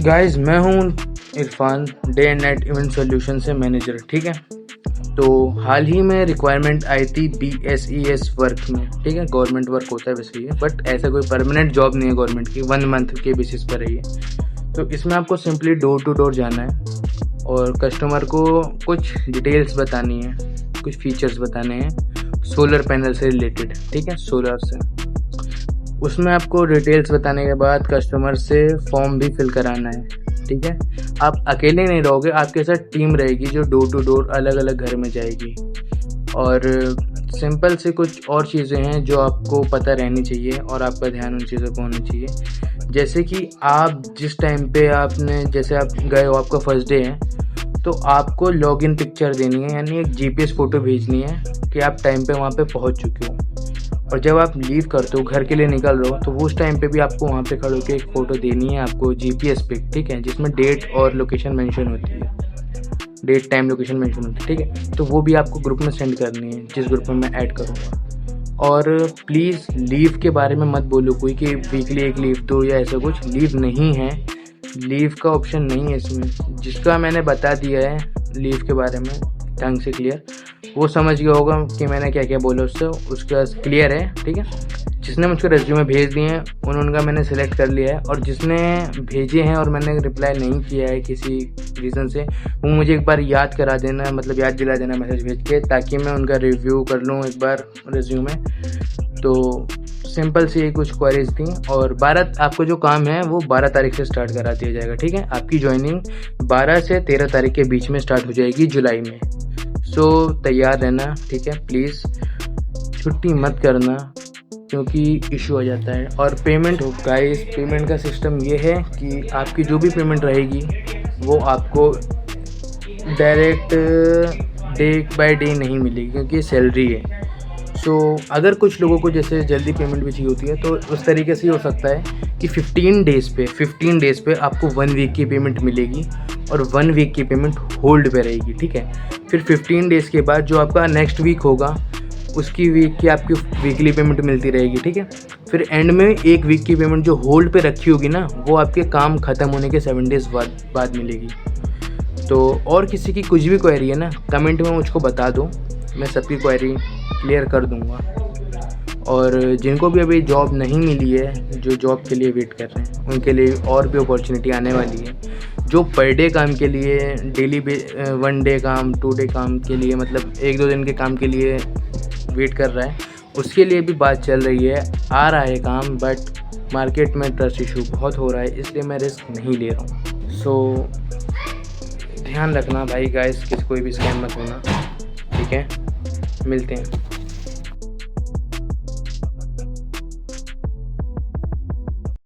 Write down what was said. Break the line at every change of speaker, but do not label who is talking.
Guys, मैं हूँ Irfan, day and night event solution से मैनेजर। ठीक है, तो हाल ही में रिक्वायरमेंट आई थी BSES वर्क में। ठीक है, गवर्नमेंट वर्क होता है वैसे ये, बट ऐसा कोई परमानेंट जॉब नहीं है गवर्नमेंट की, 1 मंथ के बेसिस पर है ये। तो इसमें आपको सिंपली डोर टू डोर जाना है और कस्टमर को कुछ डिटेल्स बतानी है, कुछ फीचर्स बताने हैं सोलर पैनल से रिलेटेड। ठीक है, सोलर से उसमें आपको डिटेल्स बताने के बाद कस्टमर से फॉर्म भी फिल कराना है। ठीक है, आप अकेले नहीं रहोगे, आपके साथ टीम रहेगी जो डोर टू डोर अलग अलग घर में जाएगी। और सिंपल से कुछ और चीज़ें हैं जो आपको पता रहनी चाहिए और आपका ध्यान उन चीज़ों पर होना चाहिए। जैसे कि आप जिस टाइम पे जैसे आप गए हो, आपका फर्स्ट डे है, तो आपको लॉगिन पिक्चर देनी है, यानी एक GPS फ़ोटो भेजनी है कि आप टाइम पे वहाँ पे पहुँच चुके हो। और जब आप लीव करते हो, घर के लिए निकल रहे हो, तो उस टाइम पे भी आपको वहाँ पे खड़े होकर एक फ़ोटो देनी है आपको, GPS पिक। ठीक है, जिसमें डेट और लोकेशन मेंशन होती है, डेट टाइम लोकेशन मेंशन होती है। ठीक है, तो वो भी आपको ग्रुप में सेंड करनी है, जिस ग्रुप में मैं ऐड करूँगा। और प्लीज़ लीव के बारे में मत बोलो कोई कि वीकली एक लीव दो या ऐसा कुछ, लीव नहीं है, लीव का ऑप्शन नहीं है इसमें। जिसका मैंने बता दिया है लीव के बारे में ढंग से क्लियर, वो समझ गया होगा कि मैंने क्या क्या बोला उससे, उसका क्लियर है। ठीक है, जिसने मुझको रेज्यूमे भेज दिए हैं उनका मैंने सेलेक्ट कर लिया है, और जिसने भेजे हैं और मैंने रिप्लाई नहीं किया है किसी रीज़न से, वो मुझे एक बार याद करा देना, मतलब याद दिला देना मैसेज भेज के, ताकि मैं उनका रिव्यू कर लूँ एक बार रेज्यूमे। तो सिंपल सी कुछ क्वेरीज थी, और 12 आपको जो काम है वो 12 तारीख से स्टार्ट करा दिया जाएगा। ठीक है, आपकी ज्वाइनिंग 12 से 13 तारीख के बीच में स्टार्ट हो जाएगी जुलाई में। सो तैयार रहना। ठीक है, प्लीज़ छुट्टी मत करना क्योंकि इशू हो जाता है। और पेमेंट, गाइस, पेमेंट का सिस्टम ये है कि आपकी जो भी पेमेंट रहेगी वो आपको डायरेक्ट डे बाय डे नहीं मिलेगी, क्योंकि ये सैलरी है। सो अगर कुछ लोगों को जैसे जल्दी पेमेंट भी चाहिए होती है, तो उस तरीके से हो सकता है कि 15 डेज़ पे आपको 1 वीक की पेमेंट मिलेगी और 1 वीक की पेमेंट होल्ड पे रहेगी। ठीक है, फिर 15 डेज़ के बाद जो आपका नेक्स्ट वीक होगा, उसकी वीक की आपकी वीकली पेमेंट मिलती रहेगी। ठीक है, फिर एंड में 1 वीक की पेमेंट जो होल्ड पे रखी होगी ना, वो आपके काम ख़त्म होने के 7 डेज़ बाद मिलेगी। तो और किसी की कुछ भी क्वेरी है ना, कमेंट में मुझको बता दो, मैं सबकी क्वेरी क्लियर कर दूंगा। और जिनको भी अभी जॉब नहीं मिली है, जो जॉब के लिए वेट कर रहे हैं, उनके लिए और भी अपॉर्चुनिटी आने वाली है। जो पर डे काम के लिए, डेली 1 डे काम, 2 डे काम के लिए, मतलब 1-2 दिन के काम के लिए वेट कर रहा है, उसके लिए भी बात चल रही है, आ रहा है काम, बट मार्केट में ट्रस्ट इशू बहुत हो रहा है, इसलिए मैं रिस्क नहीं ले रहा हूँ। सो ध्यान रखना भाई गाइस, कोई भी स्कैम मत होना। ठीक है, मिलते हैं।